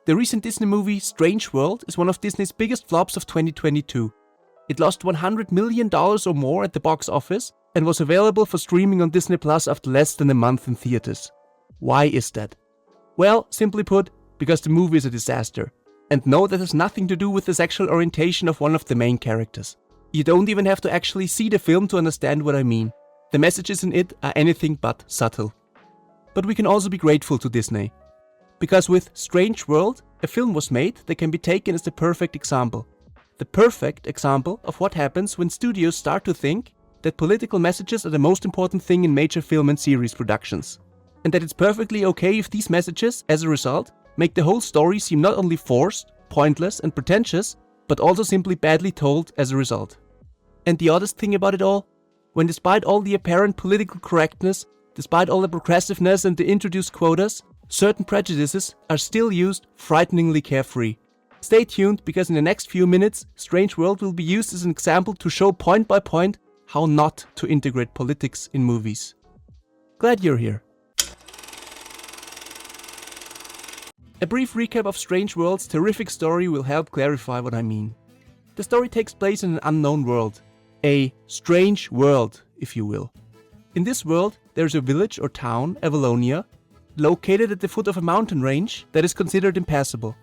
The recent Disney movie Strange World is one of Disney's biggest flops of 2022. It lost $100 million or more at the box office and was available for streaming on Disney Plus after less than a month in theaters. Why is that? Well, simply put, because the movie is a disaster. And no, that has nothing to do with the sexual orientation of one of the main characters. You don't even have to actually see the film to understand what I mean. The messages in it are anything but subtle. But we can also be grateful to Disney. Because with Strange World, a film was made that can be taken as the perfect example. The perfect example of what happens when studios start to think that political messages are the most important thing in major film and series productions. And that it's perfectly okay if these messages, as a result, make the whole story seem not only forced, pointless and pretentious, but also simply badly told as a result. And the oddest thing about it all? When despite all the apparent political correctness, despite all the progressiveness and the introduced quotas, certain prejudices are still used frighteningly carefree. Stay tuned, because in the next few minutes, Strange World will be used as an example to show point by point how not to integrate politics in movies. Glad you're here. A brief recap of Strange World's terrific story will help clarify what I mean. The story takes place in an unknown world. A strange world, if you will. In this world, there is a village or town, Avalonia, located at the foot of a mountain range that is considered impassable.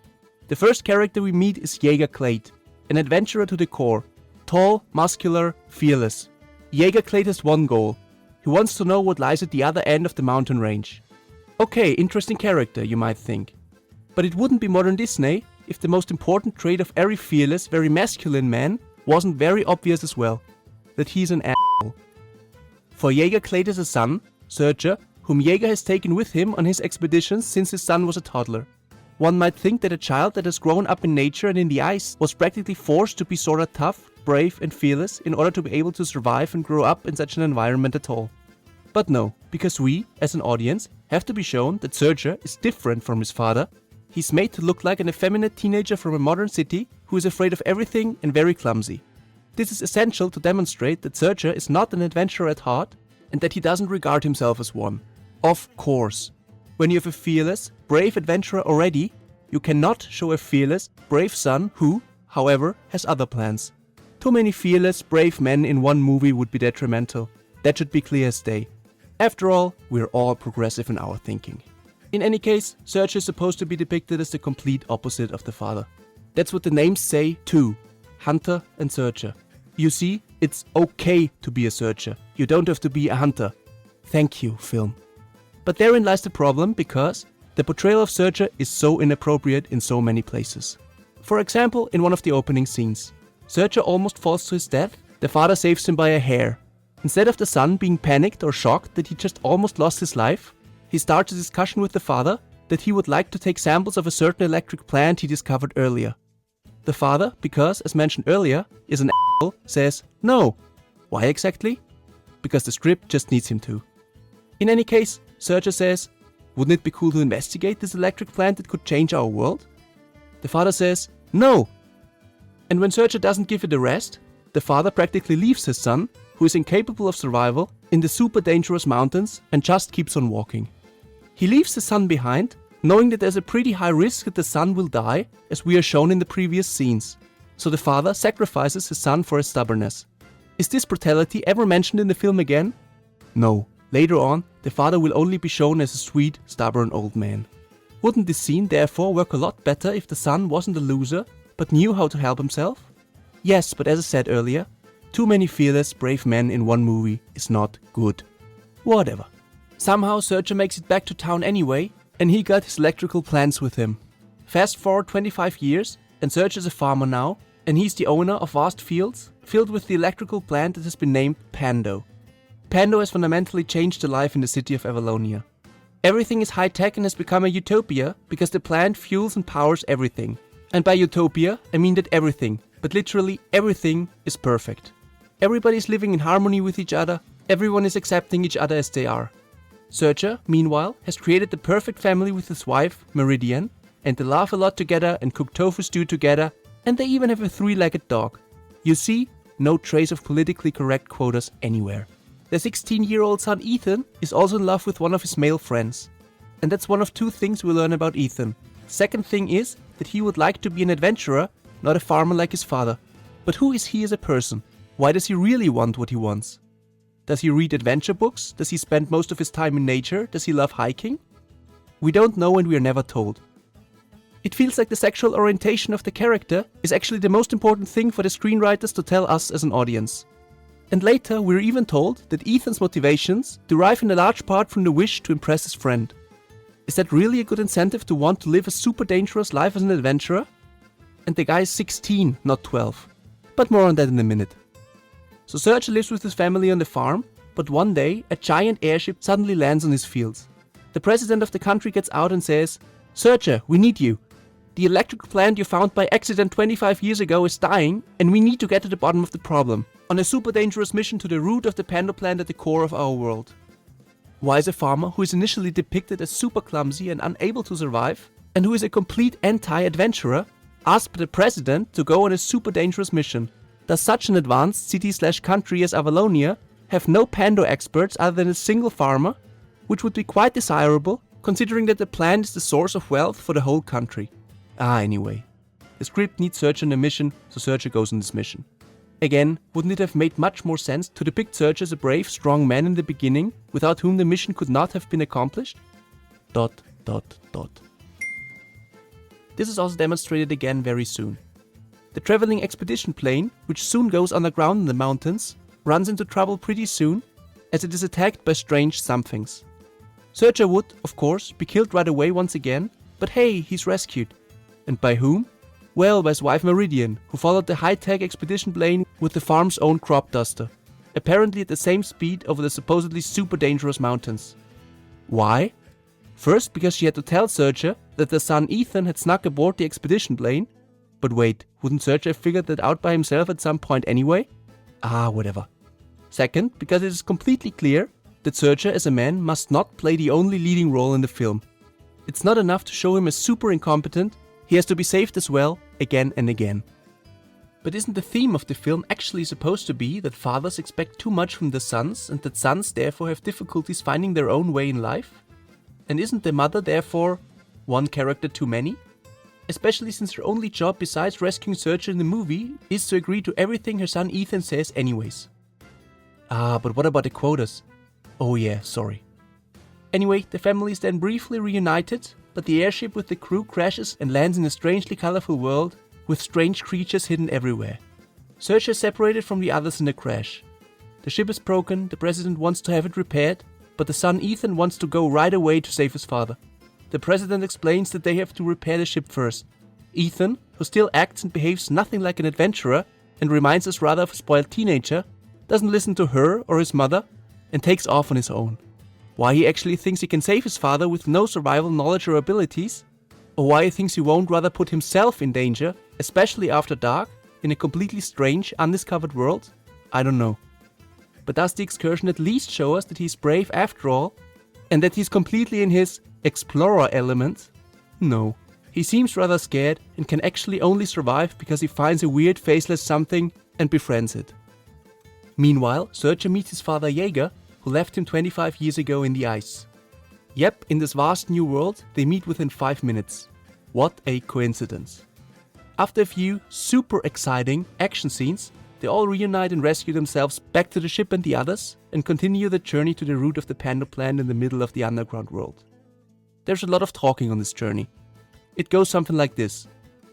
The first character we meet is Jäger Quaid, an adventurer to the core. Tall, muscular, fearless. Jäger Quaid has one goal. He wants to know what lies at the other end of the mountain range. Okay, interesting character, you might think. But it wouldn't be modern Disney if the most important trait of every fearless, very masculine man wasn't very obvious as well. That he's an asshole. For Jäger Quaid is a son, Searcher, whom Jäger has taken with him on his expeditions since his son was a toddler. One might think that a child that has grown up in nature and in the ice was practically forced to be sorta tough, brave and fearless in order to be able to survive and grow up in such an environment at all. But no, because we, as an audience, have to be shown that Searcher is different from his father. He's made to look like an effeminate teenager from a modern city who is afraid of everything and very clumsy. This is essential to demonstrate that Searcher is not an adventurer at heart and that he doesn't regard himself as one. Of course. When you have a fearless, brave adventurer already, you cannot show a fearless, brave son who, however, has other plans. Too many fearless, brave men in one movie would be detrimental. That should be clear as day. After all, we're all progressive in our thinking. In any case, Searcher is supposed to be depicted as the complete opposite of the father. That's what the names say too. Hunter and Searcher. You see, it's okay to be a searcher. You don't have to be a hunter. Thank you, film. But therein lies the problem, because the portrayal of Searcher is so inappropriate in so many places. For example, in one of the opening scenes. Searcher almost falls to his death. The father saves him by a hair. Instead of the son being panicked or shocked that he just almost lost his life, he starts a discussion with the father that he would like to take samples of a certain electric plant he discovered earlier. The father, because, as mentioned earlier, is an asshole, says no. Why exactly? Because the script just needs him to. In any case, Searcher says, wouldn't it be cool to investigate this electric plant that could change our world? The father says, no. And when Searcher doesn't give it a rest, the father practically leaves his son, who is incapable of survival, in the super dangerous mountains and just keeps on walking. He leaves his son behind, knowing that there's a pretty high risk that the son will die, as we are shown in the previous scenes. So the father sacrifices his son for his stubbornness. Is this brutality ever mentioned in the film again? No. Later on, the father will only be shown as a sweet, stubborn old man. Wouldn't this scene therefore work a lot better if the son wasn't a loser, but knew how to help himself? Yes, but as I said earlier, too many fearless, brave men in one movie is not good. Whatever. Somehow Searcher makes it back to town anyway, and he got his electrical plants with him. Fast forward 25 years, and Searcher is a farmer now, and he's the owner of vast fields filled with the electrical plant that has been named Pando. Pando has fundamentally changed the life in the city of Avalonia. Everything is high-tech and has become a utopia because the plant fuels and powers everything. And by utopia, I mean that everything, but literally everything, is perfect. Everybody is living in harmony with each other, everyone is accepting each other as they are. Searcher, meanwhile, has created the perfect family with his wife, Meridian, and they laugh a lot together and cook tofu stew together, and they even have a 3-legged dog. You see, no trace of politically correct quotas anywhere. The 16-year-old son Ethan is also in love with one of his male friends. And that's one of two things we learn about Ethan. Second thing is that he would like to be an adventurer, not a farmer like his father. But who is he as a person? Why does he really want what he wants? Does he read adventure books? Does he spend most of his time in nature? Does he love hiking? We don't know and we are never told. It feels like the sexual orientation of the character is actually the most important thing for the screenwriters to tell us as an audience. And later we're even told that Ethan's motivations derive in a large part from the wish to impress his friend. Is that really a good incentive to want to live a super dangerous life as an adventurer? And the guy is 16, not 12. But more on that in a minute. So Sergio lives with his family on the farm, but one day a giant airship suddenly lands on his fields. The president of the country gets out and says, "Sergio, we need you. The electric plant you found by accident 25 years ago is dying, and we need to get to the bottom of the problem, on a super dangerous mission to the root of the panda plant at the core of our world." Why is a farmer who is initially depicted as super clumsy and unable to survive, and who is a complete anti-adventurer, asked by the president to go on a super dangerous mission? Does such an advanced city/country as Avalonia have no pando experts other than a single farmer, which would be quite desirable, considering that the plant is the source of wealth for the whole country? Anyway. The script needs Sergio on a mission, so Sergio goes on this mission. Again, wouldn't it have made much more sense to depict Sergio as a brave, strong man in the beginning, without whom the mission could not have been accomplished? ... This is also demonstrated again very soon. The traveling expedition plane, which soon goes underground in the mountains, runs into trouble pretty soon, as it is attacked by strange somethings. Sergio would, of course, be killed right away once again, but hey, he's rescued. And by whom? Well, by his wife Meridian, who followed the high-tech expedition plane with the farm's own crop duster, apparently at the same speed over the supposedly super dangerous mountains. Why? First, because she had to tell Sergio that their son Ethan had snuck aboard the expedition plane. But wait, wouldn't Sergio have figured that out by himself at some point anyway? Whatever. Second, because it is completely clear that Sergio as a man must not play the only leading role in the film. It's not enough to show him as super incompetent, he has to be saved as well, again and again. But isn't the theme of the film actually supposed to be that fathers expect too much from their sons and that sons therefore have difficulties finding their own way in life? And isn't the mother therefore one character too many? Especially since her only job besides rescuing Sergio in the movie is to agree to everything her son Ethan says anyways. But what about the quotas? Oh yeah, sorry. Anyway, the family is then briefly reunited, but the airship with the crew crashes and lands in a strangely colorful world with strange creatures hidden everywhere. Sergio is separated from the others in the crash. The ship is broken, the president wants to have it repaired, but the son Ethan wants to go right away to save his father. The president explains that they have to repair the ship first. Ethan, who still acts and behaves nothing like an adventurer and reminds us rather of a spoiled teenager, doesn't listen to her or his mother and takes off on his own. Why he actually thinks he can save his father with no survival knowledge or abilities, or why he thinks he won't rather put himself in danger, especially after dark, in a completely strange, undiscovered world, I don't know. But does the excursion at least show us that he's brave after all, and that he's completely in his explorer element? No. He seems rather scared and can actually only survive because he finds a weird faceless something and befriends it. Meanwhile, Sergio meets his father Jaeger, who left him 25 years ago in the ice. Yep, in this vast new world, they meet within 5 minutes. What a coincidence. After a few super exciting action scenes, they all reunite and rescue themselves back to the ship and the others, and continue the journey to the root of the panda plant in the middle of the underground world. There's a lot of talking on this journey. It goes something like this.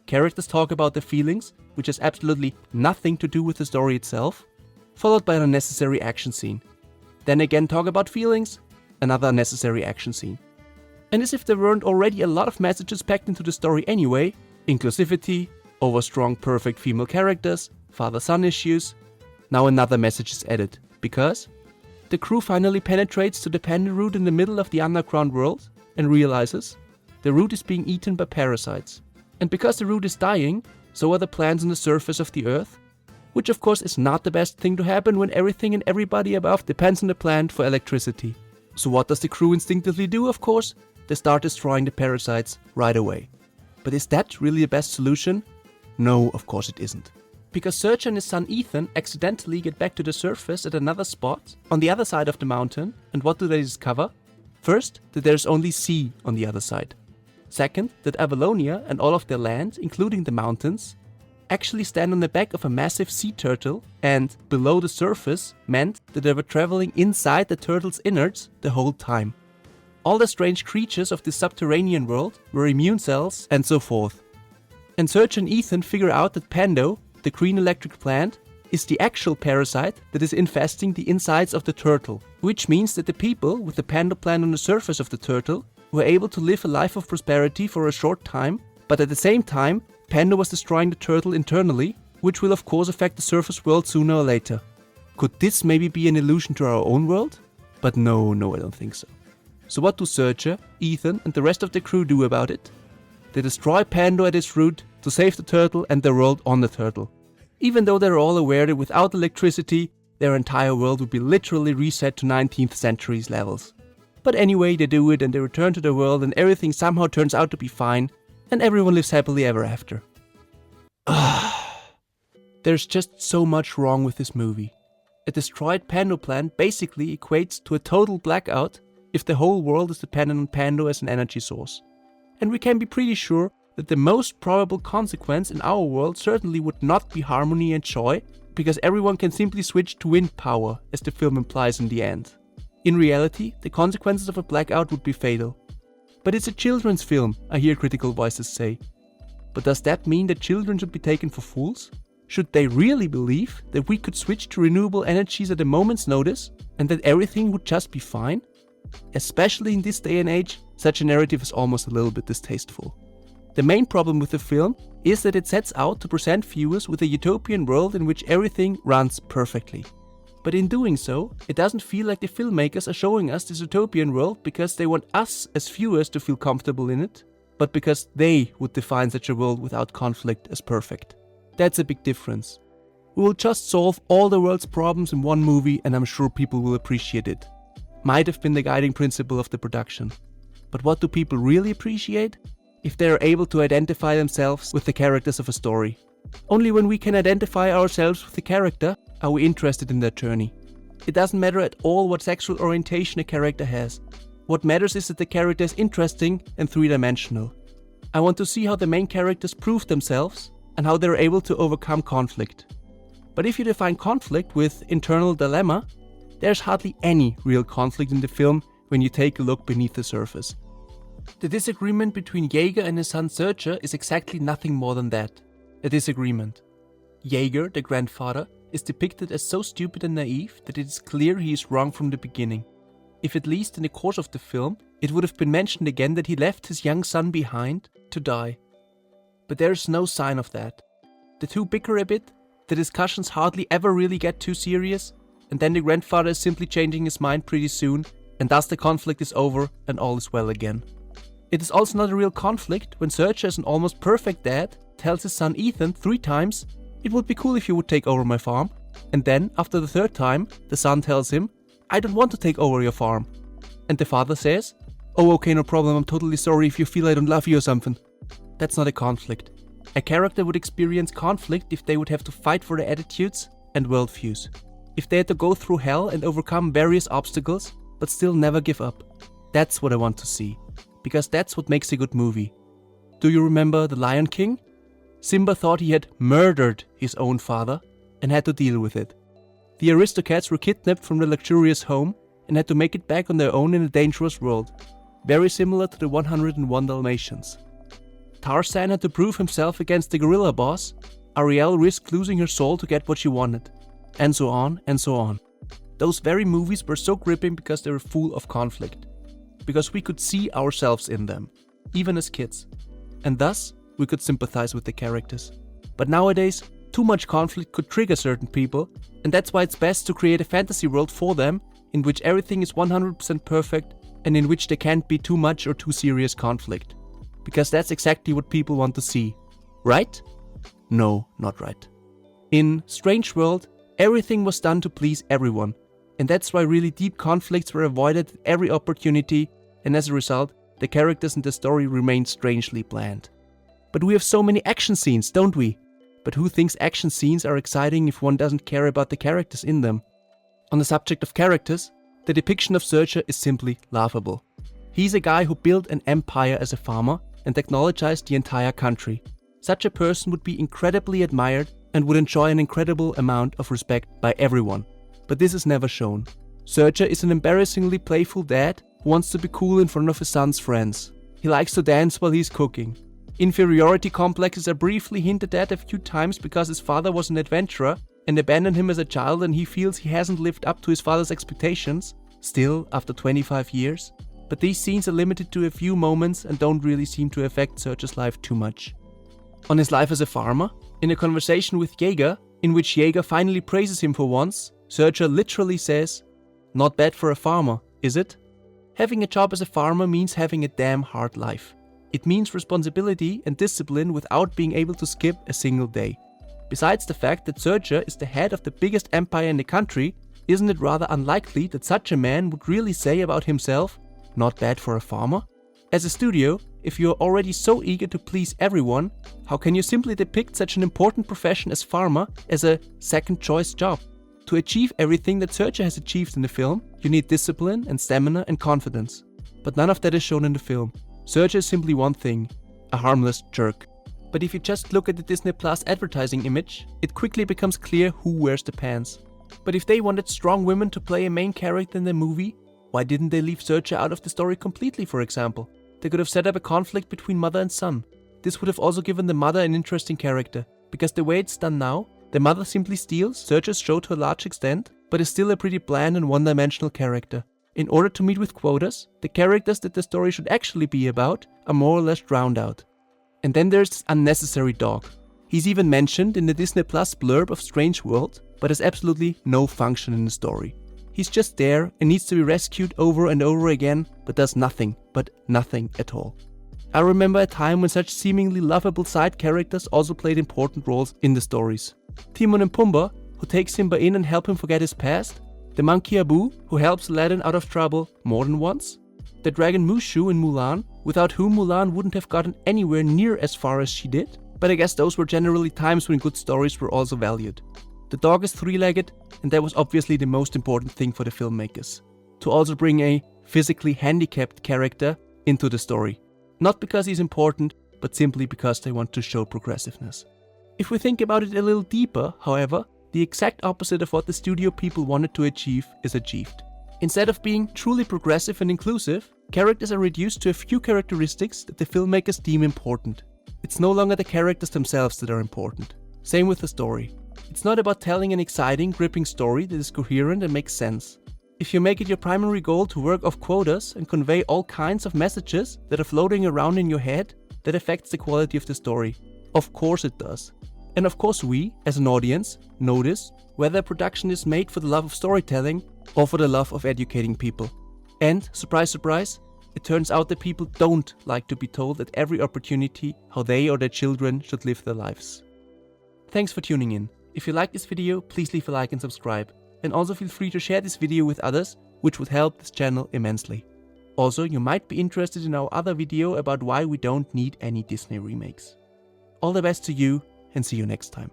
Characters talk about their feelings, which has absolutely nothing to do with the story itself, followed by an unnecessary action scene. Then again talk about feelings, another unnecessary action scene. And as if there weren't already a lot of messages packed into the story anyway, inclusivity, over-strong perfect female characters, father-son issues, now another message is added, because the crew finally penetrates to the panda root in the middle of the underground world and realizes the root is being eaten by parasites. And because the root is dying, so are the plants on the surface of the earth, which of course is not the best thing to happen when everything and everybody above depends on the plant for electricity. So what does the crew instinctively do, of course? They start destroying the parasites right away. But is that really the best solution? No, of course it isn't. Because Sergio and his son Ethan accidentally get back to the surface at another spot, on the other side of the mountain, and what do they discover? First, that there's only sea on the other side. Second, that Avalonia and all of their land, including the mountains, actually stand on the back of a massive sea turtle, and below the surface meant that they were traveling inside the turtle's innards the whole time. All the strange creatures of this subterranean world were immune cells and so forth. And Serge and Ethan figure out that Pando, the green electric plant, is the actual parasite that is infesting the insides of the turtle, which means that the people with the Pando plant on the surface of the turtle were able to live a life of prosperity for a short time, but at the same time, Pando was destroying the turtle internally, which will of course affect the surface world sooner or later. Could this maybe be an allusion to our own world? But no, I don't think so. So what do Serge, Ethan and the rest of the crew do about it? They destroy Pando at its root to save the turtle and the world on the turtle. Even though they're all aware that without electricity, their entire world would be literally reset to 19th century's levels. But anyway, they do it and they return to the world and everything somehow turns out to be fine, and everyone lives happily ever after. There's just so much wrong with this movie. A destroyed Pando plant basically equates to a total blackout if the whole world is dependent on Pando as an energy source. And we can be pretty sure that the most probable consequence in our world certainly would not be harmony and joy, because everyone can simply switch to wind power, as the film implies in the end. In reality, the consequences of a blackout would be fatal. But it's a children's film, I hear critical voices say. But does that mean that children should be taken for fools? Should they really believe that we could switch to renewable energies at a moment's notice and that everything would just be fine? Especially in this day and age, such a narrative is almost a little bit distasteful. The main problem with the film is that it sets out to present viewers with a utopian world in which everything runs perfectly. But in doing so, it doesn't feel like the filmmakers are showing us this utopian world because they want us as viewers to feel comfortable in it, but because they would define such a world without conflict as perfect. That's a big difference. We will just solve all the world's problems in one movie and I'm sure people will appreciate it. Might have been the guiding principle of the production. But what do people really appreciate? If they are able to identify themselves with the characters of a story. Only when we can identify ourselves with the character are we interested in their journey. It doesn't matter at all what sexual orientation a character has. What matters is that the character is interesting and three-dimensional. I want to see how the main characters prove themselves and how they're able to overcome conflict. But if you define conflict with internal dilemma, there's hardly any real conflict in the film when you take a look beneath the surface. The disagreement between Jaeger and his son Serge is exactly nothing more than that. A disagreement. Jaeger, the grandfather, is depicted as so stupid and naive that it is clear he is wrong from the beginning. If at least in the course of the film, it would have been mentioned again that he left his young son behind to die. But there is no sign of that. The two bicker a bit, the discussions hardly ever really get too serious, and then the grandfather is simply changing his mind pretty soon, and thus the conflict is over and all is well again. It is also not a real conflict when Serge, as an almost perfect dad, tells his son Ethan 3 times, "It would be cool if you would take over my farm." And then, after the 3rd time, the son tells him, "I don't want to take over your farm." And the father says, "Oh, okay, no problem, I'm totally sorry if you feel I don't love you or something." That's not a conflict. A character would experience conflict if they would have to fight for their attitudes and worldviews. If they had to go through hell and overcome various obstacles, but still never give up. That's what I want to see. Because that's what makes a good movie. Do you remember The Lion King? Simba thought he had murdered his own father and had to deal with it. The Aristocats were kidnapped from their luxurious home and had to make it back on their own in a dangerous world, very similar to the 101 Dalmatians. Tarzan had to prove himself against the gorilla boss, Ariel risked losing her soul to get what she wanted, and so on and so on. Those very movies were so gripping because they were full of conflict. Because we could see ourselves in them, even as kids. And thus, we could sympathize with the characters. But nowadays, too much conflict could trigger certain people, and that's why it's best to create a fantasy world for them in which everything is 100% perfect and in which there can't be too much or too serious conflict. Because that's exactly what people want to see. Right? No, not right. In Strange World, everything was done to please everyone, and that's why really deep conflicts were avoided at every opportunity, and as a result, the characters in the story remained strangely bland. But we have so many action scenes, don't we? But who thinks action scenes are exciting if one doesn't care about the characters in them? On the subject of characters, the depiction of Serge is simply laughable. He's a guy who built an empire as a farmer, and technologize the entire country. Such a person would be incredibly admired and would enjoy an incredible amount of respect by everyone. But this is never shown. Serge is an embarrassingly playful dad who wants to be cool in front of his son's friends. He likes to dance while he's cooking. Inferiority complexes are briefly hinted at a few times because his father was an adventurer and abandoned him as a child, and he feels he hasn't lived up to his father's expectations, still after 25 years. But these scenes are limited to a few moments and don't really seem to affect Serge's life too much. On his life as a farmer, in a conversation with Jaeger, in which Jaeger finally praises him for once, Serge literally says, "Not bad for a farmer, is it?" Having a job as a farmer means having a damn hard life. It means responsibility and discipline without being able to skip a single day. Besides the fact that Serge is the head of the biggest empire in the country, isn't it rather unlikely that such a man would really say about himself, "Not bad for a farmer"? As a studio, if you are already so eager to please everyone, how can you simply depict such an important profession as farmer as a second choice job? To achieve everything that Serge has achieved in the film, you need discipline and stamina and confidence. But none of that is shown in the film. Serge is simply one thing, a harmless jerk. But if you just look at the Disney Plus advertising image, it quickly becomes clear who wears the pants. But if they wanted strong women to play a main character in the movie, why didn't they leave Serge out of the story completely, for example? They could have set up a conflict between mother and son. This would have also given the mother an interesting character, because the way it's done now, the mother simply steals Serge's show to a large extent, but is still a pretty bland and one-dimensional character. In order to meet with Quotas, the characters that the story should actually be about are more or less drowned out. And then there's this unnecessary dog. He's even mentioned in the Disney Plus blurb of Strange World, but has absolutely no function in the story. He's just there and needs to be rescued over and over again, but does nothing, but nothing at all. I remember a time when such seemingly lovable side characters also played important roles in the stories. Timon and Pumbaa, who take Simba in and help him forget his past. The monkey Abu, who helps Aladdin out of trouble more than once. The dragon Mushu in Mulan, without whom Mulan wouldn't have gotten anywhere near as far as she did. But I guess those were generally times when good stories were also valued. The dog is three-legged, and that was obviously the most important thing for the filmmakers. To also bring a physically handicapped character into the story. Not because he's important, but simply because they want to show progressiveness. If we think about it a little deeper, however, the exact opposite of what the studio people wanted to achieve is achieved. Instead of being truly progressive and inclusive, characters are reduced to a few characteristics that the filmmakers deem important. It's no longer the characters themselves that are important. Same with the story. It's not about telling an exciting, gripping story that is coherent and makes sense. If you make it your primary goal to work off quotas and convey all kinds of messages that are floating around in your head, that affects the quality of the story. Of course it does. And of course we, as an audience, notice whether a production is made for the love of storytelling or for the love of educating people. And, surprise surprise, it turns out that people don't like to be told at every opportunity how they or their children should live their lives. Thanks for tuning in. If you like this video, please leave a like and subscribe. And also feel free to share this video with others, which would help this channel immensely. Also, you might be interested in our other video about why we don't need any Disney remakes. All the best to you, and see you next time.